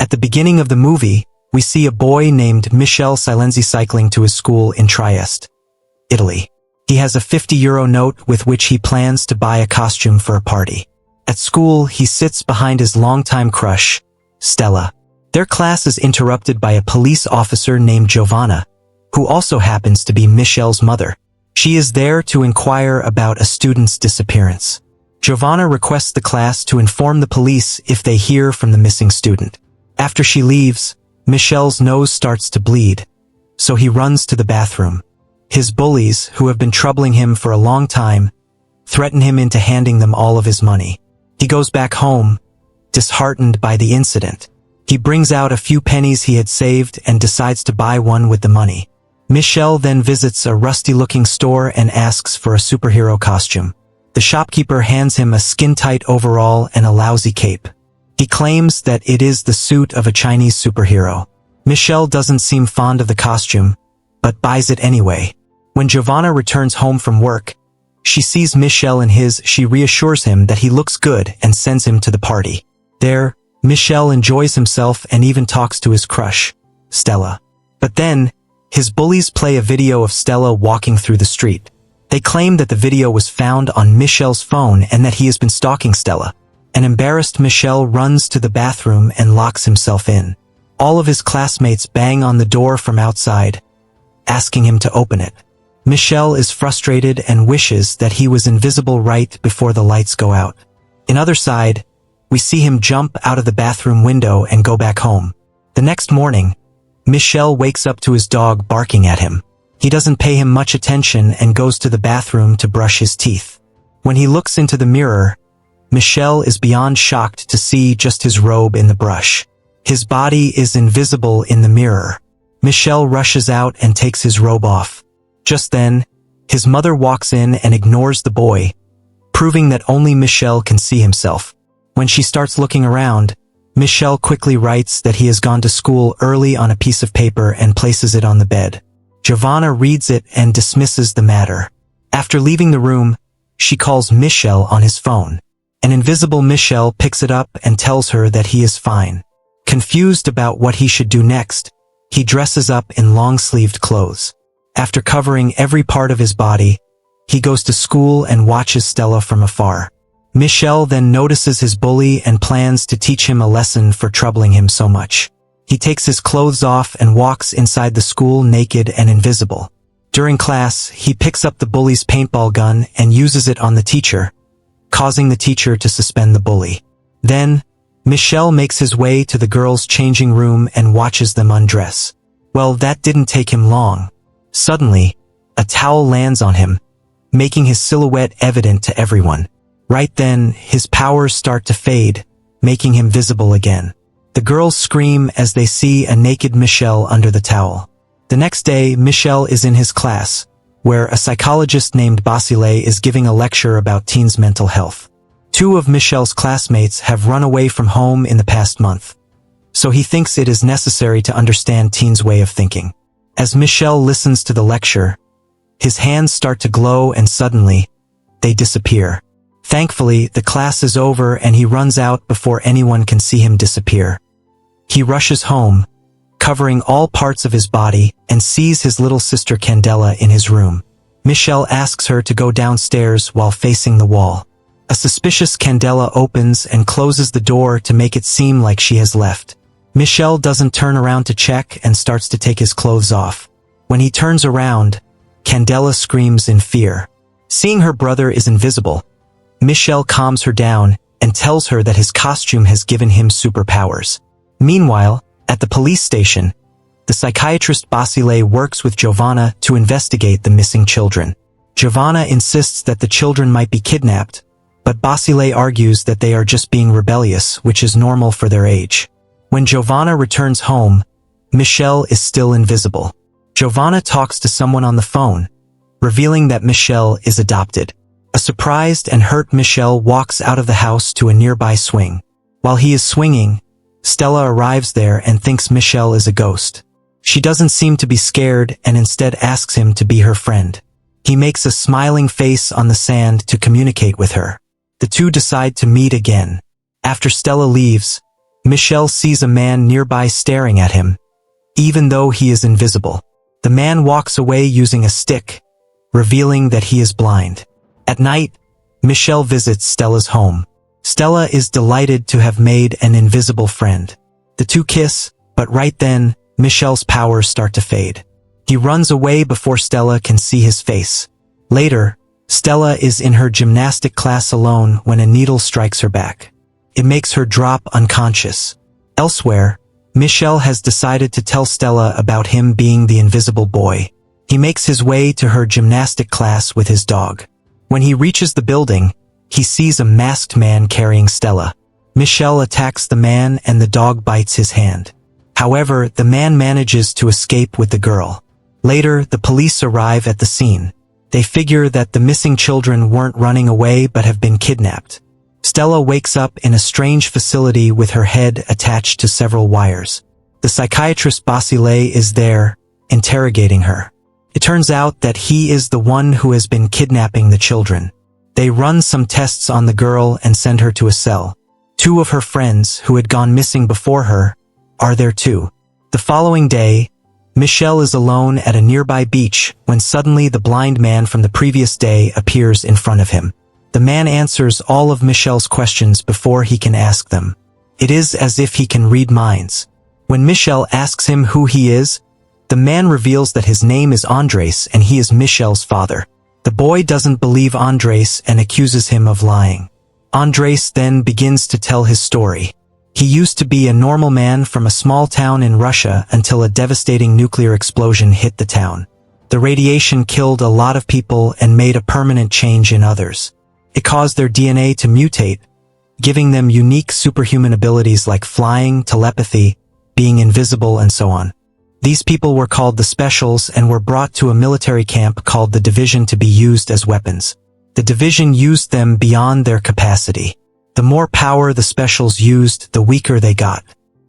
At the beginning of the movie, we see a boy named Michel Silenzi cycling to his school in Trieste, Italy. He has a €50 note with which he plans to buy a costume for a party. At school, he sits behind his longtime crush, Stella. Their class is interrupted by a police officer named Giovanna, who also happens to be Michel's mother. She is there to inquire about a student's disappearance. Giovanna requests the class to inform the police if they hear from the missing student. After she leaves, Michel's nose starts to bleed, so he runs to the bathroom. His bullies, who have been troubling him for a long time, threaten him into handing them all of his money. He goes back home, disheartened by the incident. He brings out a few pennies he had saved and decides to buy one with the money. Michel then visits a rusty-looking store and asks for a superhero costume. The shopkeeper hands him a skin-tight overall and a lousy cape. He claims that it is the suit of a Chinese superhero. Michel doesn't seem fond of the costume, but buys it anyway. When Giovanna returns home from work, she sees Michel in his. She reassures him that he looks good and sends him to the party. There, Michel enjoys himself and even talks to his crush, Stella. But then, his bullies play a video of Stella walking through the street. They claim that the video was found on Michel's phone and that he has been stalking Stella. An embarrassed Michel runs to the bathroom and locks himself in. All of his classmates bang on the door from outside, asking him to open it. Michel is frustrated and wishes that he was invisible right before the lights go out. On the other side, we see him jump out of the bathroom window and go back home. The next morning, Michel wakes up to his dog barking at him. He doesn't pay him much attention and goes to the bathroom to brush his teeth. When he looks into the mirror, Michel is beyond shocked to see just his robe in the brush. His body is invisible in the mirror. Michel rushes out and takes his robe off. Just then, his mother walks in and ignores the boy, proving that only Michel can see himself. When she starts looking around, Michel quickly writes that he has gone to school early on a piece of paper and places it on the bed. Giovanna reads it and dismisses the matter. After leaving the room, she calls Michel on his phone. An invisible Michel picks it up and tells her that he is fine. Confused about what he should do next, he dresses up in long-sleeved clothes. After covering every part of his body, he goes to school and watches Stella from afar. Michel then notices his bully and plans to teach him a lesson for troubling him so much. He takes his clothes off and walks inside the school naked and invisible. During class, he picks up the bully's paintball gun and uses it on the teacher, causing the teacher to suspend the bully. Then, Michel makes his way to the girls' changing room and watches them undress. Well, that didn't take him long. Suddenly, a towel lands on him, making his silhouette evident to everyone. Right then, his powers start to fade, making him visible again. The girls scream as they see a naked Michel under the towel. The next day, Michel is in his class, where a psychologist named Basile is giving a lecture about teens' mental health. 2 of Michel's classmates have run away from home in the past month, so he thinks it is necessary to understand teens' way of thinking. As Michel listens to the lecture, his hands start to glow and suddenly, they disappear. Thankfully, the class is over and he runs out before anyone can see him disappear. He rushes home, covering all parts of his body, and sees his little sister Candela in his room. Michel asks her to go downstairs while facing the wall. A suspicious Candela opens and closes the door to make it seem like she has left. Michel doesn't turn around to check and starts to take his clothes off. When he turns around, Candela screams in fear. Seeing her brother is invisible, Michel calms her down and tells her that his costume has given him superpowers. Meanwhile, at the police station, the psychiatrist Basile works with Giovanna to investigate the missing children. Giovanna insists that the children might be kidnapped, but Basile argues that they are just being rebellious, which is normal for their age. When Giovanna returns home, Michel is still invisible. Giovanna talks to someone on the phone, revealing that Michel is adopted. A surprised and hurt Michel walks out of the house to a nearby swing. While he is swinging, Stella arrives there and thinks Michel is a ghost. She doesn't seem to be scared and instead asks him to be her friend. He makes a smiling face on the sand to communicate with her. The two decide to meet again. After Stella leaves, Michel sees a man nearby staring at him, even though he is invisible. The man walks away using a stick, revealing that he is blind. At night, Michel visits Stella's home. Stella is delighted to have made an invisible friend. The two kiss, but right then, Michel's powers start to fade. He runs away before Stella can see his face. Later, Stella is in her gymnastic class alone when a needle strikes her back. It makes her drop unconscious. Elsewhere, Michel has decided to tell Stella about him being the invisible boy. He makes his way to her gymnastic class with his dog. When he reaches the building, he sees a masked man carrying Stella. Michel attacks the man and the dog bites his hand. However, the man manages to escape with the girl. Later, the police arrive at the scene. They figure that the missing children weren't running away but have been kidnapped. Stella wakes up in a strange facility with her head attached to several wires. The psychiatrist Basile is there, interrogating her. It turns out that he is the one who has been kidnapping the children. They run some tests on the girl and send her to a cell. Two of her friends, who had gone missing before her, are there too. The following day, Michel is alone at a nearby beach when suddenly the blind man from the previous day appears in front of him. The man answers all of Michel's questions before he can ask them. It is as if he can read minds. When Michel asks him who he is, the man reveals that his name is Andres and he is Michel's father. The boy doesn't believe Andres and accuses him of lying. Andres then begins to tell his story. He used to be a normal man from a small town in Russia until a devastating nuclear explosion hit the town. The radiation killed a lot of people and made a permanent change in others. It caused their DNA to mutate, giving them unique superhuman abilities like flying, telepathy, being invisible, and so on. These people were called the Specials and were brought to a military camp called the Division to be used as weapons. The Division used them beyond their capacity. The more power the Specials used, the weaker they got.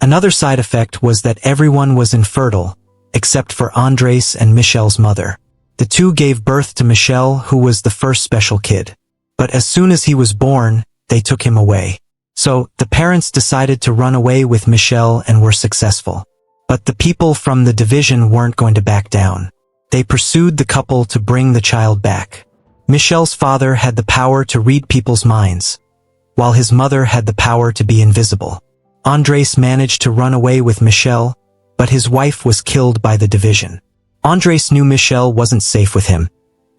Another side effect was that everyone was infertile, except for Andres and Michel's mother. The two gave birth to Michel, who was the first special kid. But as soon as he was born, they took him away. So, the parents decided to run away with Michel and were successful. But the people from the Division weren't going to back down. They pursued the couple to bring the child back. Michel's father had the power to read people's minds, while his mother had the power to be invisible. Andres managed to run away with Michel, but his wife was killed by the Division. Andres knew Michel wasn't safe with him,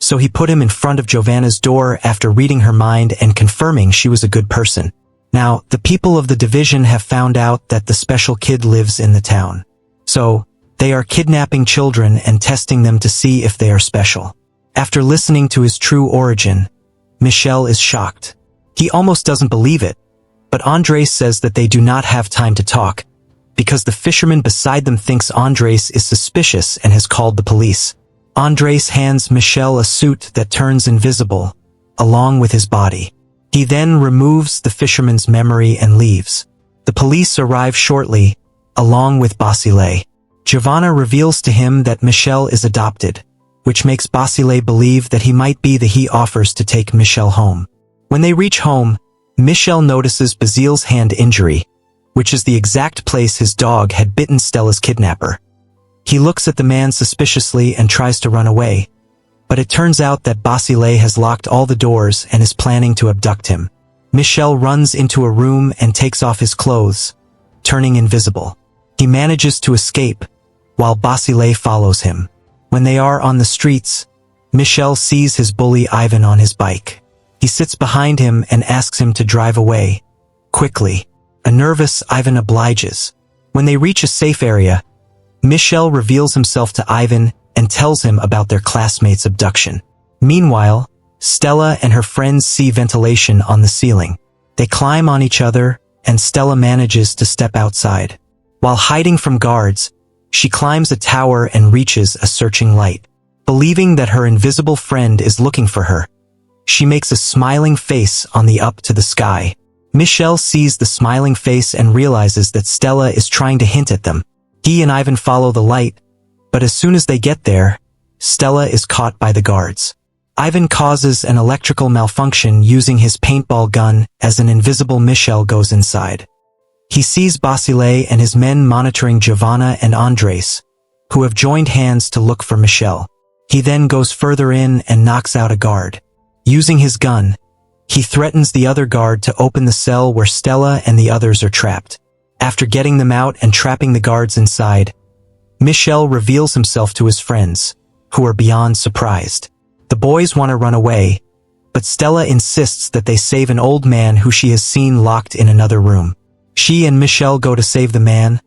so he put him in front of Giovanna's door after reading her mind and confirming she was a good person. Now, the people of the Division have found out that the special kid lives in the town. So, they are kidnapping children and testing them to see if they are special. After listening to his true origin, Michel is shocked. He almost doesn't believe it, but Andres says that they do not have time to talk, because the fisherman beside them thinks Andres is suspicious and has called the police. Andres hands Michel a suit that turns invisible, along with his body. He then removes the fisherman's memory and leaves. The police arrive shortly, along with Basile. Giovanna reveals to him that Michel is adopted, which makes Basile believe that he might be the he offers to take Michel home. When they reach home, Michel notices Basile's hand injury, which is the exact place his dog had bitten Stella's kidnapper. He looks at the man suspiciously and tries to run away, but it turns out that Basile has locked all the doors and is planning to abduct him. Michel runs into a room and takes off his clothes, turning invisible. He manages to escape, while Basile follows him. When they are on the streets, Michel sees his bully Ivan on his bike. He sits behind him and asks him to drive away, quickly. A nervous Ivan obliges. When they reach a safe area, Michel reveals himself to Ivan and tells him about their classmate's abduction. Meanwhile, Stella and her friends see ventilation on the ceiling. They climb on each other, and Stella manages to step outside. While hiding from guards, she climbs a tower and reaches a searching light. Believing that her invisible friend is looking for her, she makes a smiling face on the up to the sky. Michel sees the smiling face and realizes that Stella is trying to hint at them. He and Ivan follow the light, but as soon as they get there, Stella is caught by the guards. Ivan causes an electrical malfunction using his paintball gun as an invisible Michel goes inside. He sees Basile and his men monitoring Giovanna and Andres, who have joined hands to look for Michelle. He then goes further in and knocks out a guard. Using his gun, he threatens the other guard to open the cell where Stella and the others are trapped. After getting them out and trapping the guards inside, Michel reveals himself to his friends, who are beyond surprised. The boys want to run away, but Stella insists that they save an old man who she has seen locked in another room. She and Michel go to save the man,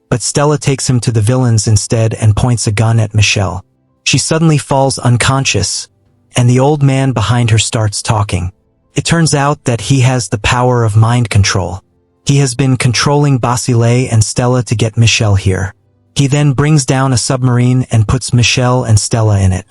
but Stella takes him to the villains instead and points a gun at Michel. She suddenly falls unconscious, and the old man behind her starts talking. It turns out that he has the power of mind control. He has been controlling Basile and Stella to get Michel here. He then brings down a submarine and puts Michel and Stella in it.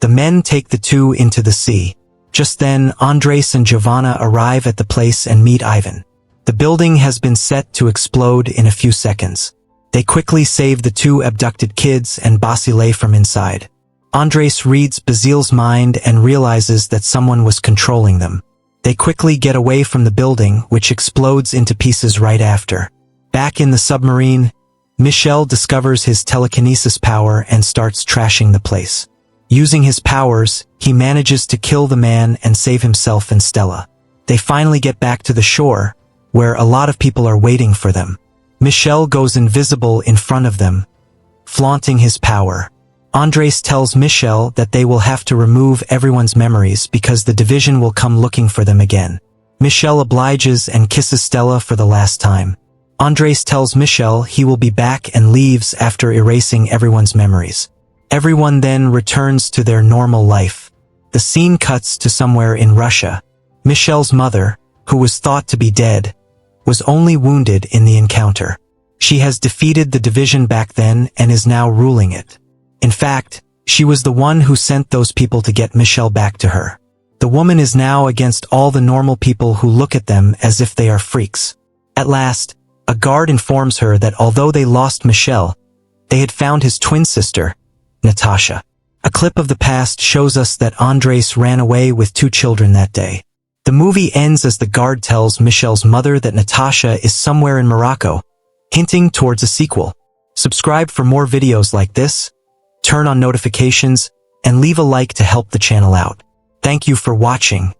The men take the two into the sea. Just then, Andres and Giovanna arrive at the place and meet Ivan. The building has been set to explode in a few seconds. They quickly save the two abducted kids and Basile from inside. Andres reads Basile's mind and realizes that someone was controlling them. They quickly get away from the building, which explodes into pieces right after. Back in the submarine, Michel discovers his telekinesis power and starts trashing the place. Using his powers, he manages to kill the man and save himself and Stella. They finally get back to the shore, where a lot of people are waiting for them. Michel goes invisible in front of them, flaunting his power. Andres tells Michel that they will have to remove everyone's memories because the division will come looking for them again. Michel obliges and kisses Stella for the last time. Andres tells Michel he will be back and leaves after erasing everyone's memories. Everyone then returns to their normal life. The scene cuts to somewhere in Russia. Michel's mother, who was thought to be dead, was only wounded in the encounter. She has defeated the division back then and is now ruling it. In fact, she was the one who sent those people to get Michel back to her. The woman is now against all the normal people who look at them as if they are freaks. At last, a guard informs her that although they lost Michel, they had found his twin sister, Natasha. A clip of the past shows us that Andres ran away with 2 children that day. The movie ends as the guard tells Michel's mother that Natasha is somewhere in Morocco, hinting towards a sequel. Subscribe for more videos like this, turn on notifications, and leave a like to help the channel out. Thank you for watching.